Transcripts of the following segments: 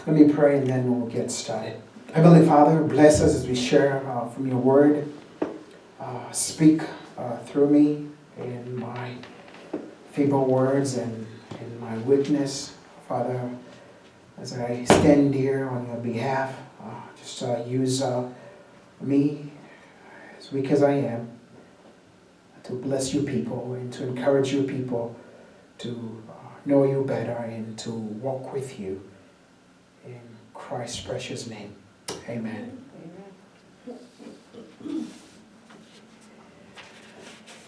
Let me pray and then we'll get started. Heavenly Father, bless us as we share from your word. Speak through me in my feeble words and in my weakness. Father, as I stand here on your behalf, just use me, as weak as I am, to bless your people and to encourage your people to know you better and to walk with you. In Christ's precious name, amen.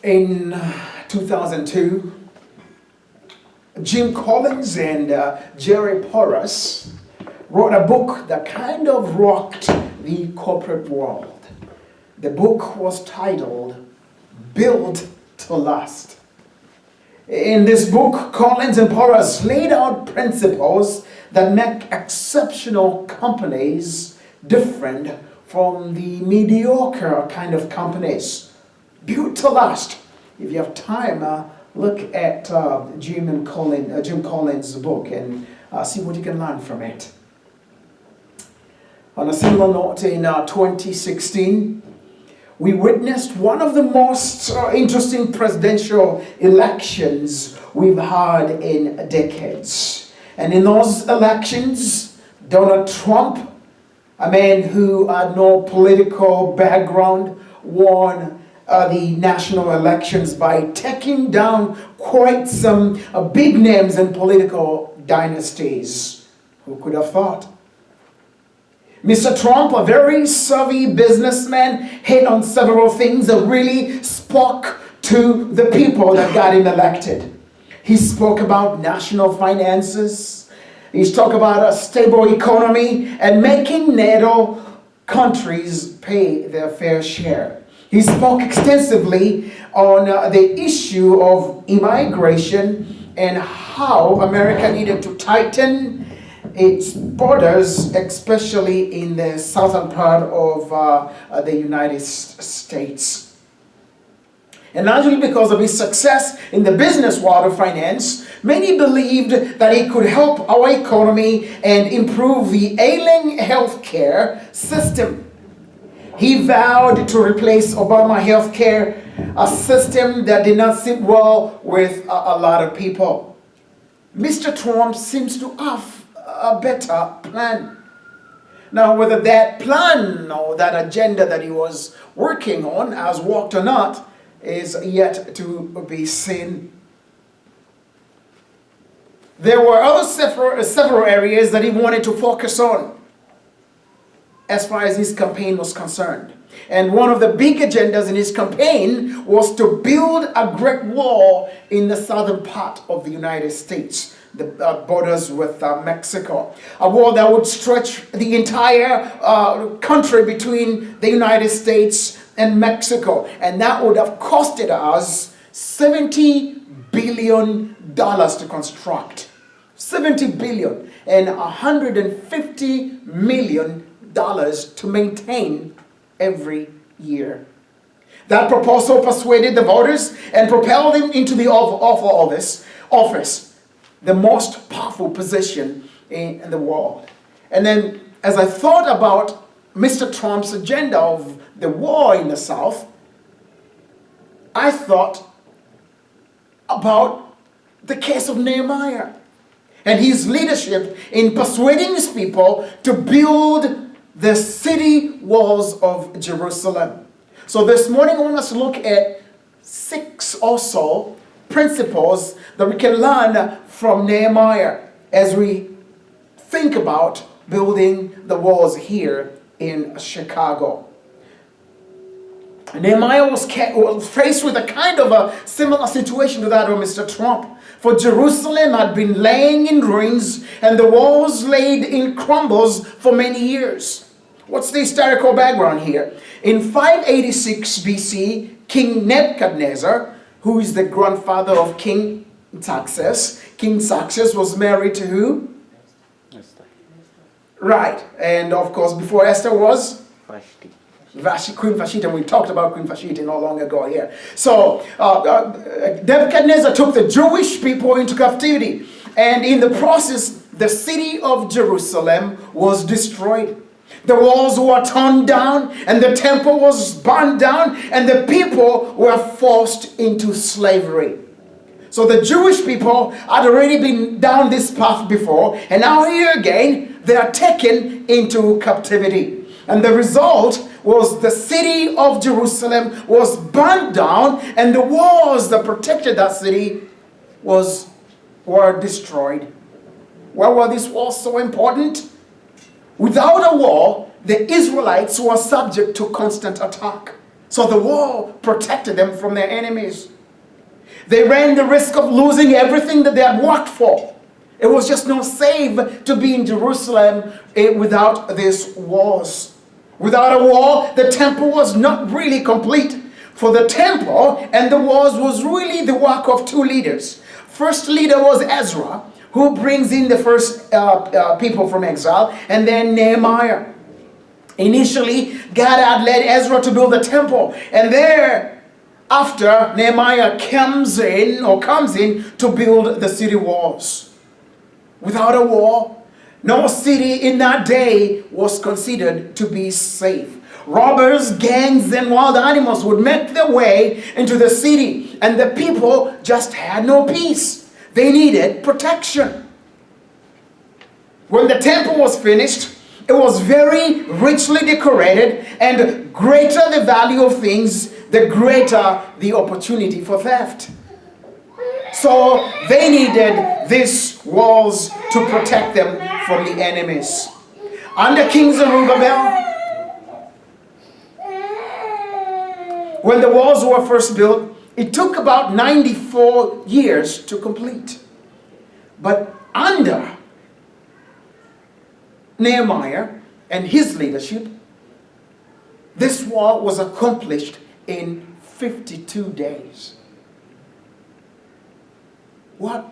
In 2002, Jim Collins and Jerry Porras wrote a book that kind of rocked the corporate world. The book was titled Built to Last. In this book, Collins and Porras laid out principles that make exceptional companies different from the mediocre kind of companies. Built to last. If you have time, look at Jim Collins' book and see what you can learn from it. On a similar note, in 2016, we witnessed one of the most interesting presidential elections we've had in decades. And in those elections, Donald Trump, a man who had no political background, won the national elections by taking down quite some big names in political dynasties. Who could have thought? Mr. Trump, a very savvy businessman, hit on several things that really spoke to the people that got him elected. He spoke about national finances. He talked about a stable economy and making NATO countries pay their fair share. He spoke extensively on the issue of immigration and how America needed to tighten its borders, especially in the southern part of the United States. And largely because of his success in the business world of finance, many believed that he could help our economy and improve the ailing healthcare system. He vowed to replace Obama healthcare, a system that did not sit well with a lot of people. Mr. Trump seems to have a better plan. Now, whether that plan or that agenda that he was working on has worked or not is yet to be seen. There were other several areas that he wanted to focus on as far as his campaign was concerned. And one of the big agendas in his campaign was to build a great wall in the southern part of the United States, the borders with Mexico. A wall that would stretch the entire country between the United States and Mexico. And that would have costed us $70 billion to construct. $70 billion and $150 million to maintain every year. That proposal persuaded the voters and propelled him into the Oval Office, the most powerful position in the world. And then, as I thought about Mr. Trump's agenda of the war in the South, I thought about the case of Nehemiah and his leadership in persuading his people to build the city walls of Jerusalem. So this morning I want us to look at 6 or so principles that we can learn from Nehemiah as we think about building the walls here in Chicago. Nehemiah was faced with a kind of a similar situation to that of Mr. Trump. For Jerusalem had been laying in ruins and the walls laid in crumbles for many years. What's the historical background here? In 586 BC, King Nebuchadnezzar, who is the grandfather of King Xerxes was married to who? Esther. Right. And of course, before Esther was? Vashti. Queen Vashti, and we talked about Queen Vashti not long ago here. So, Nebuchadnezzar took the Jewish people into captivity. And in the process, the city of Jerusalem was destroyed. The walls were torn down, and the temple was burned down, and the people were forced into slavery. So the Jewish people had already been down this path before, and now here again, they are taken into captivity. And the result was the city of Jerusalem was burned down, and the walls that protected that city were destroyed. Why were these walls so important? Without a wall, the Israelites were subject to constant attack. So the wall protected them from their enemies. They ran the risk of losing everything that they had worked for. It was just no safe to be in Jerusalem without these walls. Without a wall, the temple was not really complete. For the temple and the walls was really the work of two leaders. First leader was Ezra, who brings in the first people from exile, and then Nehemiah. Initially, God had led Ezra to build the temple, and thereafter Nehemiah comes in to build the city walls. Without a wall, no city in that day was considered to be safe. Robbers, gangs, and wild animals would make their way into the city, and the people just had no peace. They needed protection. When the temple was finished, it was very richly decorated, and greater the value of things, the greater the opportunity for theft. So they needed these walls to protect them from the enemies. Under King Zerubbabel, when the walls were first built, it took about 94 years to complete. But under Nehemiah and his leadership, this wall was accomplished in 52 days. What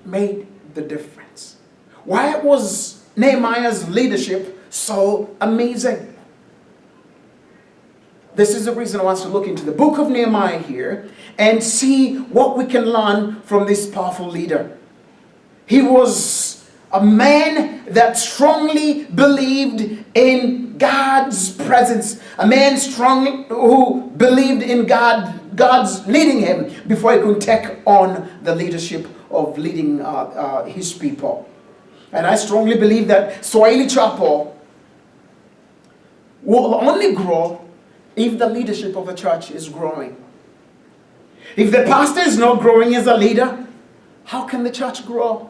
made the difference? Why was Nehemiah's leadership so amazing? This is the reason I want us to look into the book of Nehemiah here and see what we can learn from this powerful leader. He was a man that strongly believed in God's presence. A man who believed in God's leading him before he could take on the leadership of leading his people. And I strongly believe that Swahili Chapel will only grow if the leadership of the church is growing. If the pastor is not growing as a leader, how can the church grow?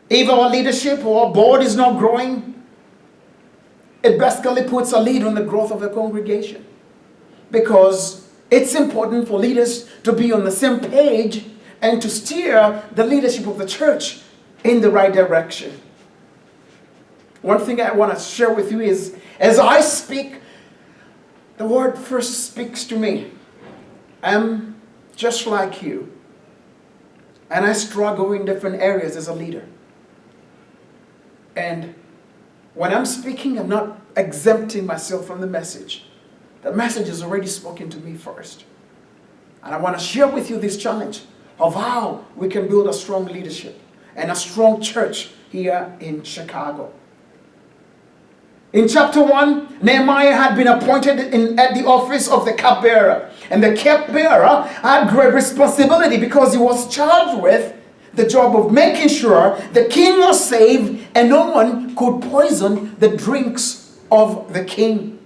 If our leadership or our board is not growing, it basically puts a lid on the growth of the congregation. Because it's important for leaders to be on the same page and to steer the leadership of the church in the right direction. One thing I want to share with you is, as I speak, the word first speaks to me. I'm just like you. And I struggle in different areas as a leader. And when I'm speaking, I'm not exempting myself from the message. The message is already spoken to me first. And I want to share with you this challenge of how we can build a strong leadership and a strong church here in Chicago. In chapter 1, Nehemiah had been appointed at the office of the cupbearer. And the cupbearer had great responsibility because he was charged with the job of making sure the king was safe and no one could poison the drinks of the king.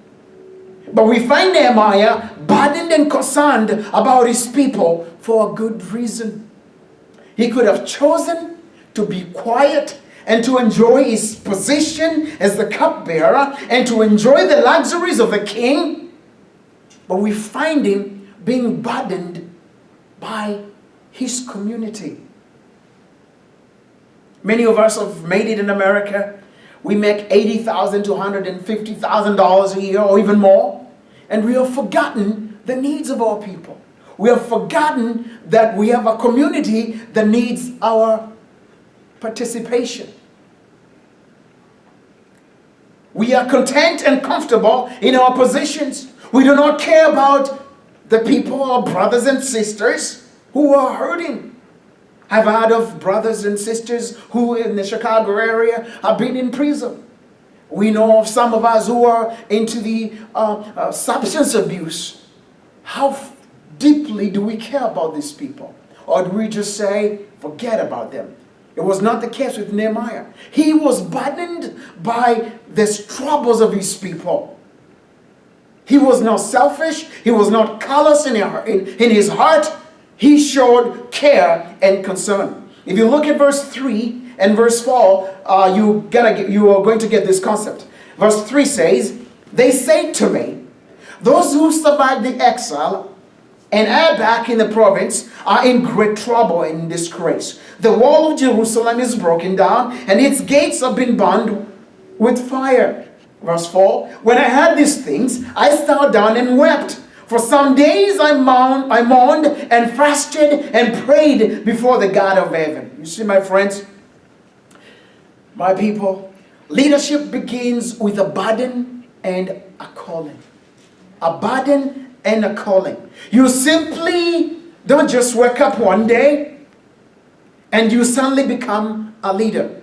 But we find Nehemiah burdened and concerned about his people for a good reason. He could have chosen to be quiet and to enjoy his position as the cupbearer and to enjoy the luxuries of the king. But we find him being burdened by his community. Many of us have made it in America. We make $80,000 to $150,000 a year or even more. And we have forgotten the needs of our people. We have forgotten that we have a community that needs our participation. We are content and comfortable in our positions. We do not care about the people, our brothers and sisters who are hurting. I've heard of brothers and sisters who in the Chicago area have been in prison. We know of some of us who are into the substance abuse. How deeply do we care about these people? Or do we just say, forget about them? It was not the case with Nehemiah. He was burdened by the troubles of his people. He was not selfish. He was not callous in his heart. He showed care and concern. If you look at verse 3 and verse 4, you are going to get this concept. Verse 3 says, they say to me, those who survived the exile and are back in the province are in great trouble and disgrace. The wall of Jerusalem is broken down, and its gates have been burned with fire. Verse 4, when I heard these things, I sat down and wept. For some days I mourned and fasted and prayed before the God of heaven. You see, my friends, my people, leadership begins with a burden and a calling. A burden and a calling. You simply don't just wake up one day and you suddenly become a leader.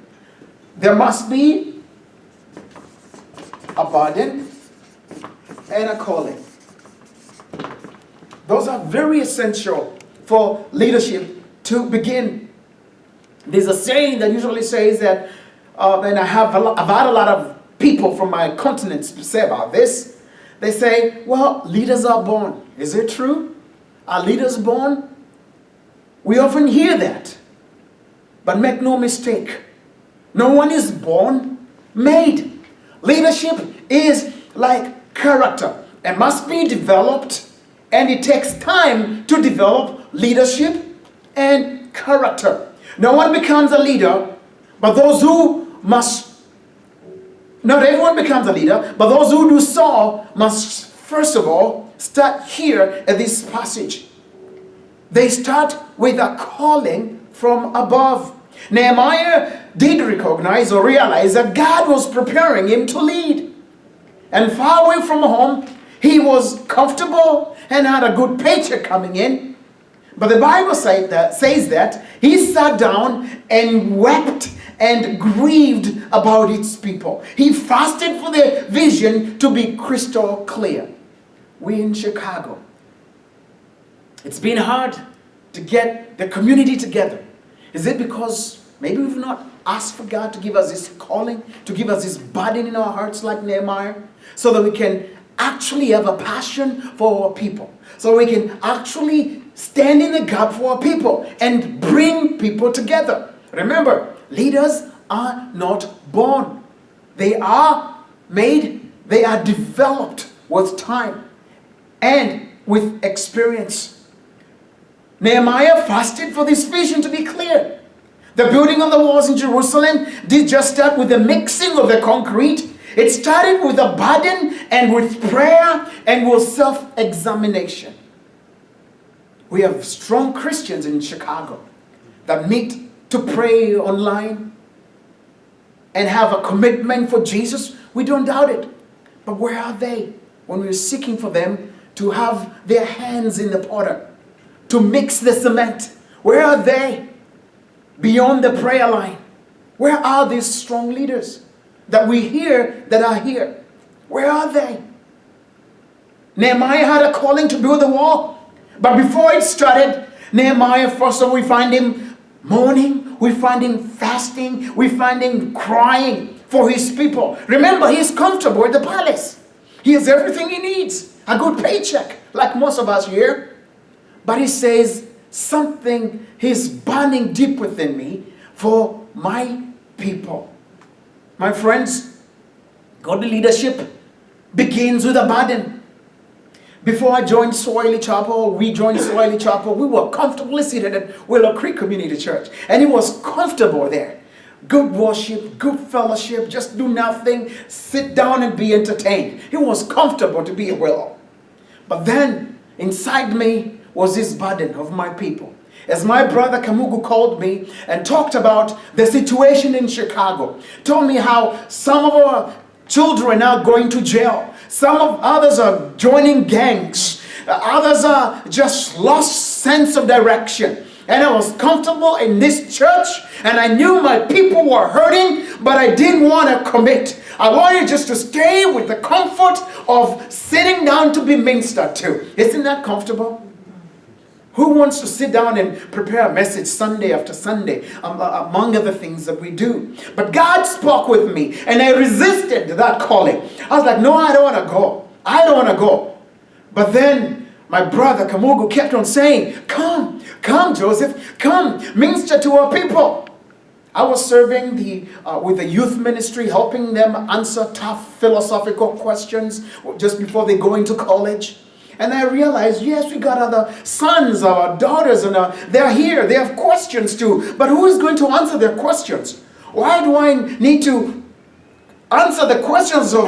There must be a burden and a calling. Those are very essential for leadership to begin. There's a saying that usually says that, and I've had a lot of people from my continent say about this. They say, well, leaders are born. Is it true? Are leaders born? We often hear that. But make no mistake, no one is born made. Leadership is like character. It must be developed, and it takes time to develop leadership and character. No one becomes a leader, but those who must, not everyone becomes a leader, but those who do so must first of all start here at this passage. They start with a calling from above. Nehemiah did recognize or realize that God was preparing him to lead. And far away from home, he was comfortable and had a good paycheck coming in. But the Bible says that he sat down and wept and grieved about its people. He fasted for the vision to be crystal clear. We in Chicago, it's been hard to get the community together. Is it because maybe we've not asked for God to give us this calling, to give us this burden in our hearts like Nehemiah, so that we can actually have a passion for our people, so we can actually stand in the gap for our people and bring people together? Remember, leaders are not born. They are made, they are developed with time and with experience. Nehemiah fasted for this vision to be clear. The building of the walls in Jerusalem did just start with the mixing of the concrete. It started with a burden and with prayer and with self-examination. We have strong Christians in Chicago that meet to pray online and have a commitment for Jesus. We don't doubt it. But where are they when we're seeking for them to have their hands in the potter, to mix the cement? Where are they beyond the prayer line? Where are these strong leaders that we hear that are here? Where are they? Nehemiah had a calling to build the wall. But before it started, Nehemiah, first of all, we find him mourning, we find him fasting, we find him crying for his people. Remember, he's comfortable at the palace. He has everything he needs. A good paycheck, like most of us here. But he says, something is burning deep within me for my people. My friends, godly leadership begins with a burden. Before I joined we joined Swahili Chapel, we were comfortably seated at Willow Creek Community Church. And it was comfortable there. Good worship, good fellowship, just do nothing, sit down and be entertained. It was comfortable to be at Willow. But then, inside me was this burden of my people. As my brother Kamugu called me and talked about the situation in Chicago, told me how some of our children are going to jail. Some of others are joining gangs. Others are just lost sense of direction. And I was comfortable in this church, and I knew my people were hurting, but I didn't want to commit. I wanted just to stay with the comfort of sitting down to be ministered to. Isn't that comfortable? Who wants to sit down and prepare a message Sunday after Sunday, among other things that we do? But God spoke with me, and I resisted that calling. I was like, no, I don't want to go. I don't want to go. But then my brother Kamugu kept on saying, come, Joseph, come, minister to our people. I was serving with the youth ministry, helping them answer tough philosophical questions just before they go into college. And I realized, yes, we got other sons, our daughters, and they're here. They have questions too. But who is going to answer their questions? Why do I need to answer the questions of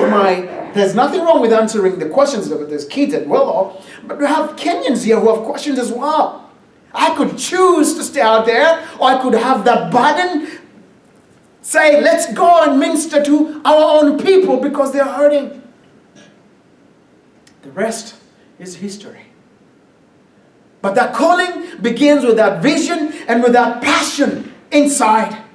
there's nothing wrong with answering the questions of these kids at Willow, but we have Kenyans here who have questions as well. I could choose to stay out there, or I could have that burden, say, let's go and minister to our own people because they're hurting. The rest is history. But that calling begins with that vision and with that passion inside.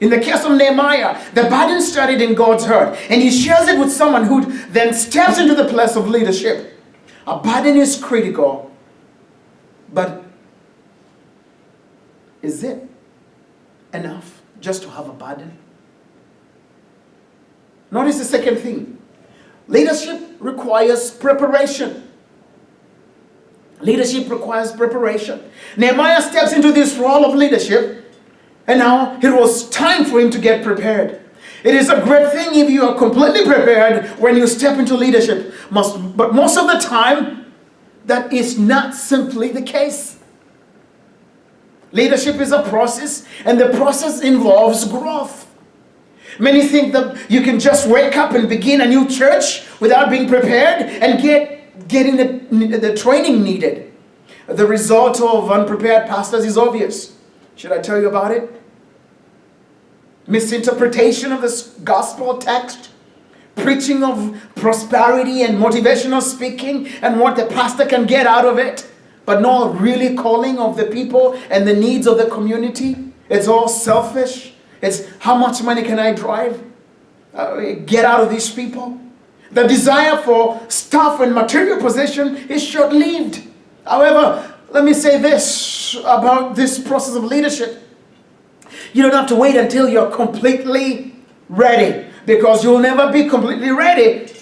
In the case of Nehemiah, the burden started in God's heart, and he shares it with someone who then steps into the place of leadership. A burden is critical, but is it enough just to have a burden? Notice the second thing. Leadership requires preparation. Leadership requires preparation. Nehemiah steps into this role of leadership, and now it was time for him to get prepared. It is a great thing if you are completely prepared when you step into leadership. But most of the time, that is not simply the case. Leadership is a process, and the process involves growth. Many think that you can just wake up and begin a new church without being prepared and getting the training needed. The result of unprepared pastors is obvious. Should I tell you about it? Misinterpretation of this gospel text, preaching of prosperity and motivational speaking and what the pastor can get out of it, but not really calling of the people and the needs of the community. It's all selfish. It's how much money can I get out of these people? The desire for stuff and material possession is short-lived. However, let me say this about this process of leadership. You don't have to wait until you're completely ready, because you'll never be completely ready.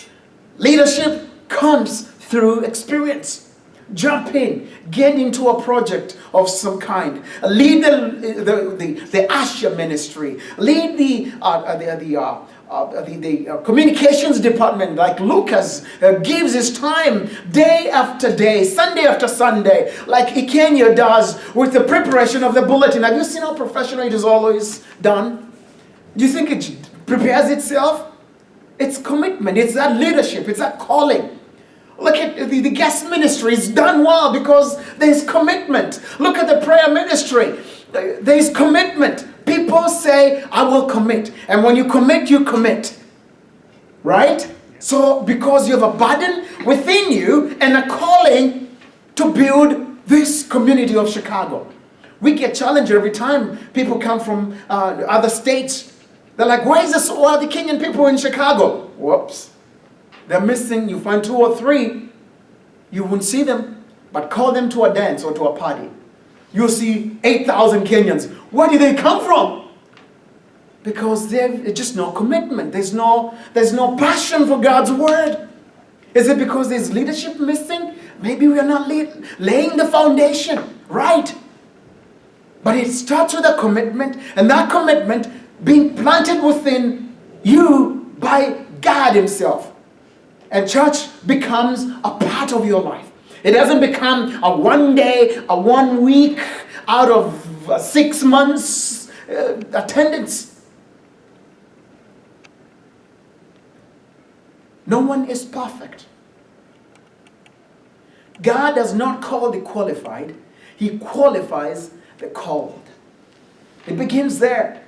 Leadership comes through experience. Jump in, get into a project of some kind. Lead the Asha ministry. Lead the communications department, like Lucas gives his time day after day, Sunday after Sunday, like Ikenya does with the preparation of the bulletin. Have you seen how professional it is always done? Do you think it prepares itself? It's commitment. It's that leadership. It's that calling. Look at the guest ministry. It's done well because there's commitment. Look at the prayer ministry. There's commitment. People say, I will commit. And when you commit, you commit. Right? So because you have a burden within you and a calling to build this community of Chicago. We get challenged every time people come from other states. They're like, why is this all the Kenyan people in Chicago? Whoops. They're missing. You find 2 or 3, you won't see them, but call them to a dance or to a party. You'll see 8,000 Kenyans. Where did they come from? Because there's just no commitment. There's no passion for God's word. Is it because there's leadership missing? Maybe we are not laying the foundation right. But it starts with a commitment, and that commitment being planted within you by God himself. And church becomes a part of your life. It doesn't become a 1 day, a 1 week out of 6 months attendance. No one is perfect. God does not call the qualified. He qualifies the called. It begins there.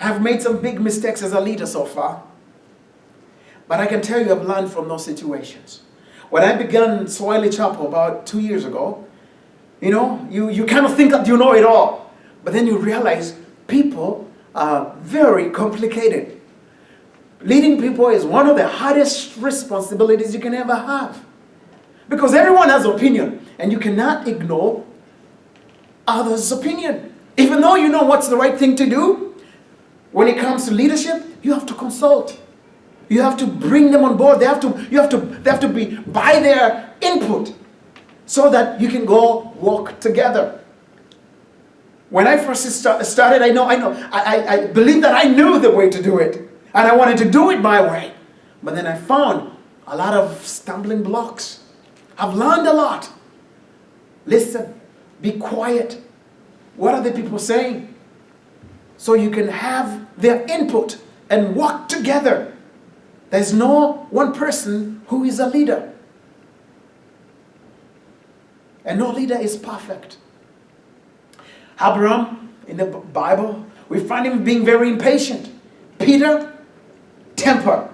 I've made some big mistakes as a leader so far. But I can tell you I've learned from those situations. When I began Swahili Chapel about 2 years ago, you kind of think that you know it all. But then you realize people are very complicated. Leading people is one of the hardest responsibilities you can ever have. Because everyone has opinion, and you cannot ignore others' opinion. Even though you know what's the right thing to do, when it comes to leadership, you have to consult. You have to bring them on board. They have to be by their input so that you can go walk together. When I first started, I believed that I knew the way to do it. And I wanted to do it my way. But then I found a lot of stumbling blocks. I've learned a lot. Listen, be quiet. What are the people saying? So you can have their input and work together. There's no one person who is a leader. And no leader is perfect. Abraham, in the Bible, we find him being very impatient. Peter, temper.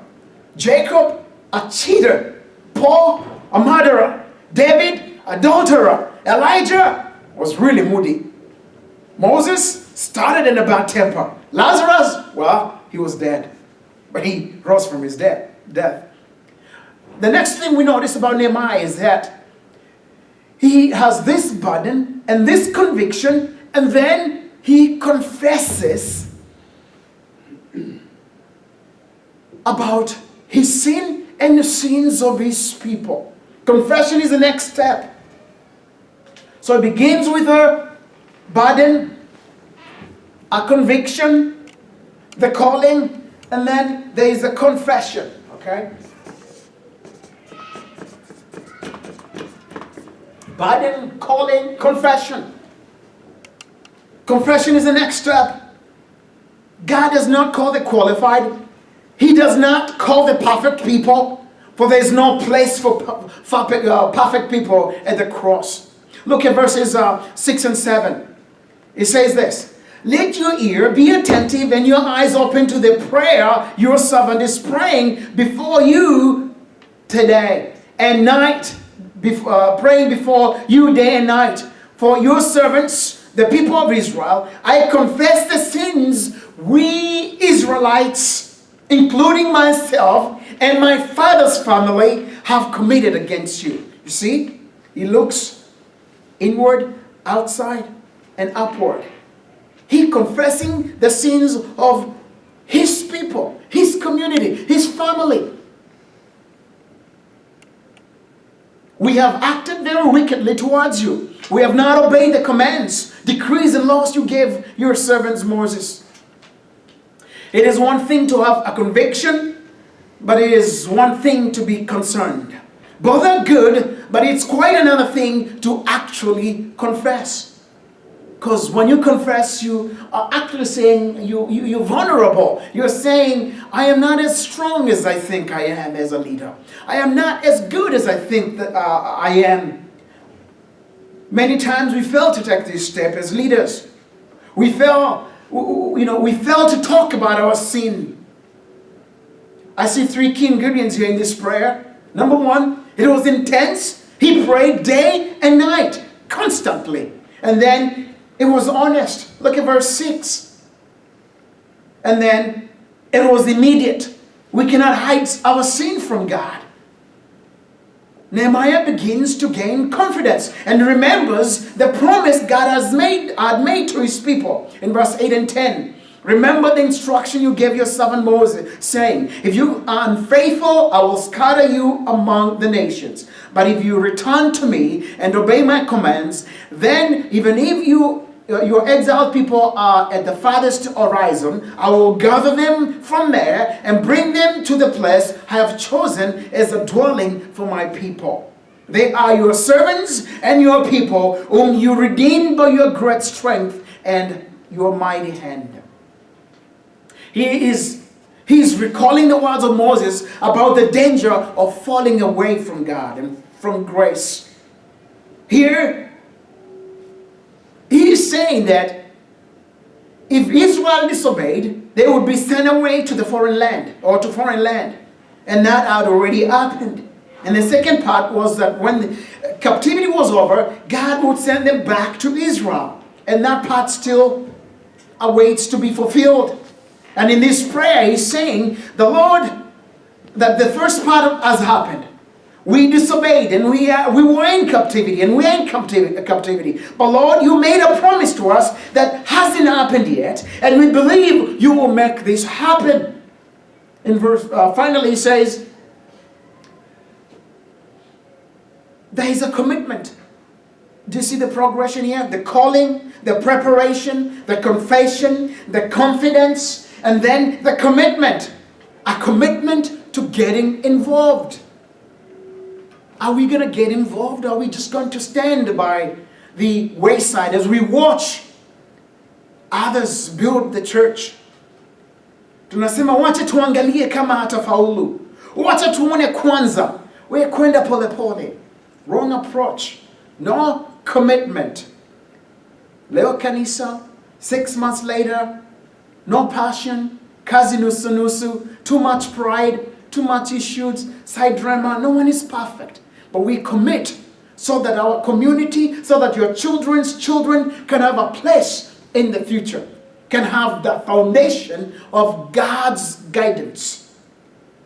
Jacob, a cheater. Paul, a murderer. David, adulterer. Elijah was really moody. Moses started in a bad temper. Lazarus, well, he was dead. But he rose from his death. The next thing we notice about Nehemiah is that he has this burden and this conviction, and then he confesses about his sin and the sins of his people. Confession is the next step. So it begins with a burden, a conviction, the calling, and then there is a confession. Okay? Burden, calling, confession. Confession is the next step. God does not call the qualified. He does not call the perfect people, for there is no place for perfect people at the cross. Look at verses 6 and 7. It says this: let your ear be attentive and your eyes open to the prayer your servant is praying before you today and night, praying before you day and night. For your servants, the people of Israel, I confess the sins we Israelites, including myself and my father's family, have committed against you. You see, he looks inward, outside, and upward. He confessing the sins of his people, his community, his family. We have acted very wickedly towards you. We have not obeyed the commands, decrees, and laws you gave your servants Moses. It is one thing to have a conviction, but it is one thing to be concerned. Both are good, but it's quite another thing to actually confess. Because when you confess, you are actually saying you're vulnerable. You're saying, I am not as strong as I think I am as a leader. I am not as good as I think that I am. Many times we fail to take this step as leaders. We fail to talk about our sin. I see 3 key ingredients here in this prayer. Number 1, it was intense. He prayed day and night, constantly. And then it was honest. Look at verse 6. And then it was immediate. We cannot hide our sin from God. Nehemiah begins to gain confidence and remembers the promise God had made to his people. In verse 8 and 10. Remember the instruction you gave your servant Moses, saying, if you are unfaithful, I will scatter you among the nations. But if you return to me and obey my commands, then even if your exiled people are at the farthest horizon, I will gather them from there and bring them to the place I have chosen as a dwelling for my people. They are your servants and your people, whom you redeemed by your great strength and your mighty hand. He is recalling the words of Moses about the danger of falling away from God and from grace. Here, he is saying that if Israel disobeyed, they would be sent away to the foreign land or to foreign land. And that had already happened. And the second part was that when the captivity was over, God would send them back to Israel. And that part still awaits to be fulfilled. And in this prayer, he's saying, the Lord, that the first part has happened. We disobeyed and we were in captivity and we are in captivity. But Lord, you made a promise to us that hasn't happened yet. And we believe you will make this happen. In verse, finally he says, there is a commitment. Do you see the progression here? The calling, the preparation, the confession, the confidence, and then the commitment. A commitment to getting involved. Are we going to get involved? Or are we just going to stand by the wayside as we watch others build the church? Tunasema wacha tuangalie kama hatafaulu. Wacha tuone kwanza. Wewe kwenda pole pole. Wrong approach. No commitment. Leo kanisa, 6 months later, no passion, kazi nusu nusu, too much pride, too much issues, side drama. No one is perfect. But we commit so that our community, so that your children's children can have a place in the future, can have the foundation of God's guidance.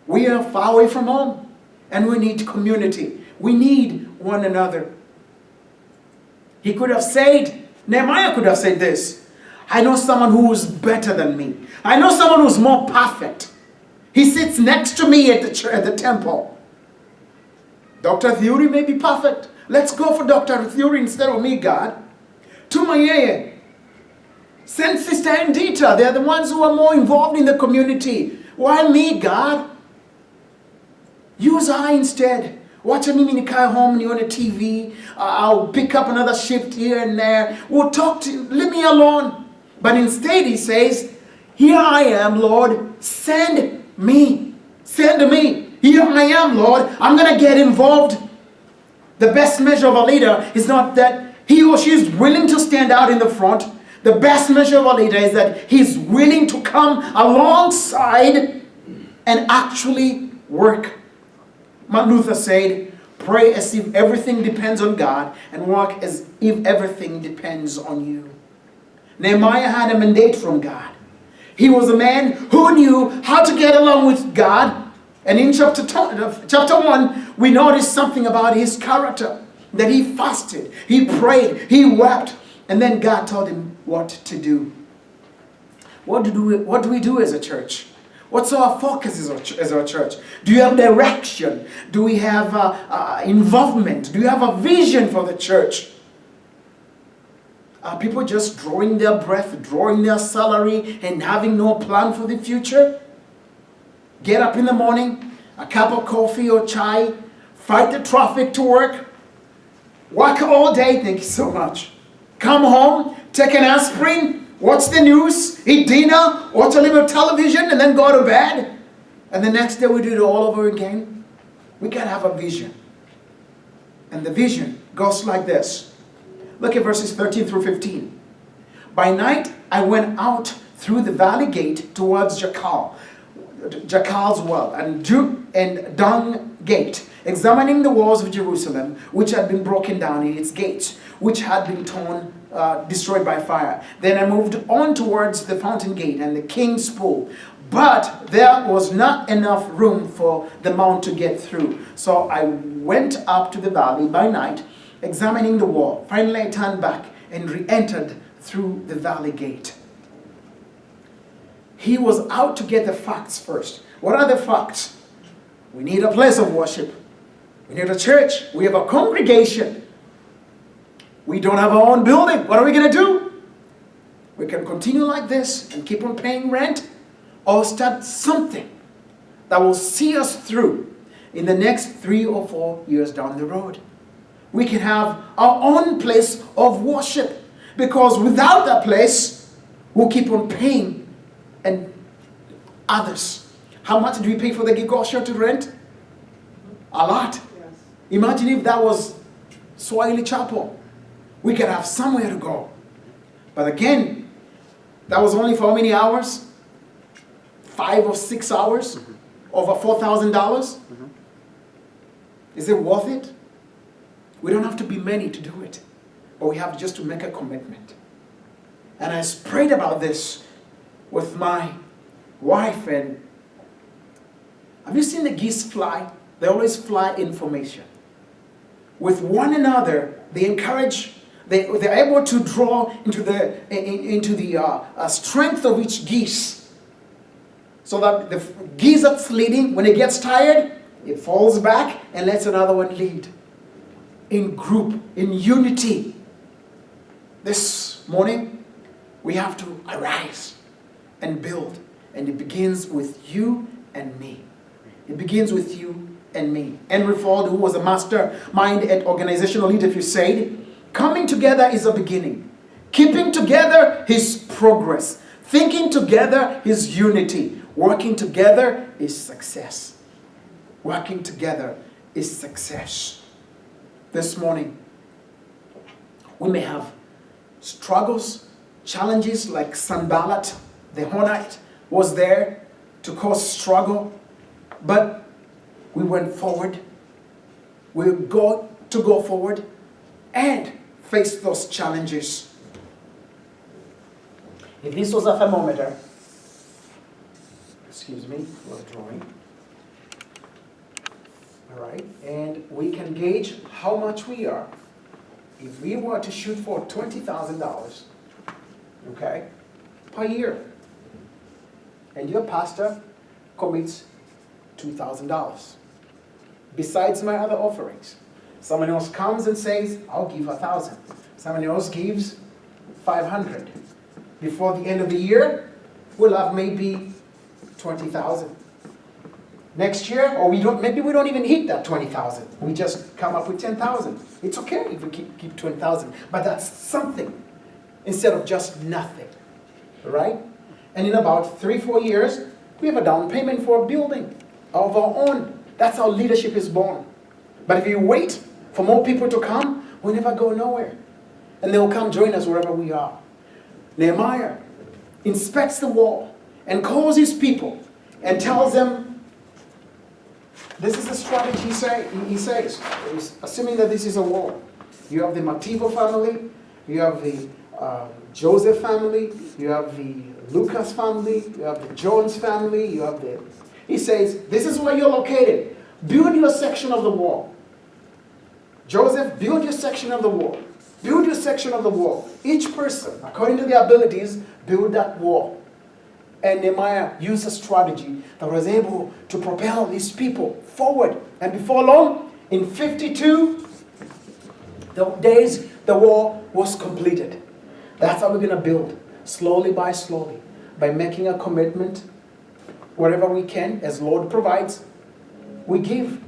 We are far away from home and we need community. We need one another. He could have said, Nehemiah could have said this, I know someone who is better than me. I know someone who's more perfect. He sits next to me at the temple. Dr. Theory may be perfect. Let's go for Dr. Theory instead of me, God. Tumayeye. Send Sister Andita. They're the ones who are more involved in the community. Why me, God? Use I instead. Watch mimi nikae home nione TV. I'll pick up another shift here and there. We'll talk to you. Leave me alone. But instead he says, here I am, Lord. Send me. Send me. Here I am, Lord. I'm going to get involved. The best measure of a leader is not that he or she is willing to stand out in the front. The best measure of a leader is that he's willing to come alongside and actually work. Martin Luther said, pray as if everything depends on God and work as if everything depends on you. Nehemiah had a mandate from God. He was a man who knew how to get along with God. And in chapter 1, we notice something about his character. That he fasted, he prayed, he wept. And then God told him what to do. What do we do as a church? What's our focus as our church? Do you have direction? Do we have involvement? Do you have a vision for the church? Are people just drawing their breath, drawing their salary, and having no plan for the future? Get up in the morning, a cup of coffee or chai, fight the traffic to work, work all day, thank you so much. Come home, take an aspirin, watch the news, eat dinner, watch a little television, and then go to bed. And the next day we do it all over again. We gotta have a vision. And the vision goes like this. Look at verses 13 through 15. By night I went out through the valley gate towards Jachal's well and Dung gate, examining the walls of Jerusalem, which had been broken down in its gates, which had been destroyed by fire. Then I moved on towards the fountain gate and the king's pool. But there was not enough room for the mount to get through. So I went up to the valley by night, examining the wall. Finally I turned back and re-entered through the valley gate. He was out to get the facts first. What are the facts? We need a place of worship. We need a church. We have a congregation. We don't have our own building. What are we going to do? We can continue like this and keep on paying rent, or start something that will see us through in the next 3 or 4 years down the road. We can have our own place of worship, because without that place, we'll keep on paying and others. How much do we pay for the Gigosha to rent? A lot. Yes. Imagine if that was Swahili Chapel. We could have somewhere to go. But again, that was only for how many hours? 5 or 6 hours? Over $4,000? Is it worth it? We don't have to be many to do it, but we have just to make a commitment. And I prayed about this with my wife, and have you seen the geese fly? They always fly in formation. With one another, they encourage, they're able to draw into the strength of each geese. So that the geese that's leading, when it gets tired, it falls back and lets another one lead. In group, in unity. This morning, we have to arise and build. And it begins with you and me. It begins with you and me. Henry Ford, who was a mastermind at organizational leadership, said, coming together is a beginning. Keeping together is progress. Thinking together is unity. Working together is success. Working together is success. This morning, we may have struggles, challenges like Sanballat, the Honite, was there to cause struggle, but we went forward. We got to go forward and face those challenges. If this was a thermometer, excuse me for drawing. All right, and we can gauge how much we are. If we were to shoot for $20,000, okay, per year, and your pastor commits $2,000, besides my other offerings. Someone else comes and says, I'll give 1,000. Someone else gives 500. Before the end of the year, we'll have maybe 20,000. Next year, or maybe we don't even hit that 20,000. We just come up with 10,000. It's okay if we keep 20,000, but that's something instead of just nothing, right? And in about 3-4 years, we have a down payment for a building of our own. That's how leadership is born. But if you wait for more people to come, we'll never go nowhere. And they will come join us wherever we are. Nehemiah inspects the wall and calls his people and tells them, this is the strategy he says, assuming that this is a war. You have the Mativo family, you have the Joseph family, you have the Lucas family, you have the Jones family, you have the... He says, this is where you're located. Build your section of the wall. Joseph, build your section of the wall. Build your section of the wall. Each person, according to their abilities, build that wall. And Nehemiah used a strategy that was able to propel these people forward. And before long, in 52 days, the wall was completed. That's how we're going to build, slowly by making a commitment, wherever we can, as Lord provides, we give.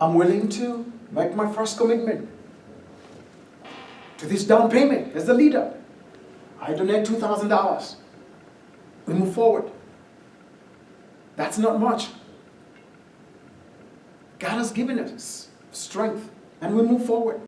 I'm willing to make my first commitment to this down payment as the leader. I donate $2,000. We move forward. That's not much. God has given us strength, and we move forward.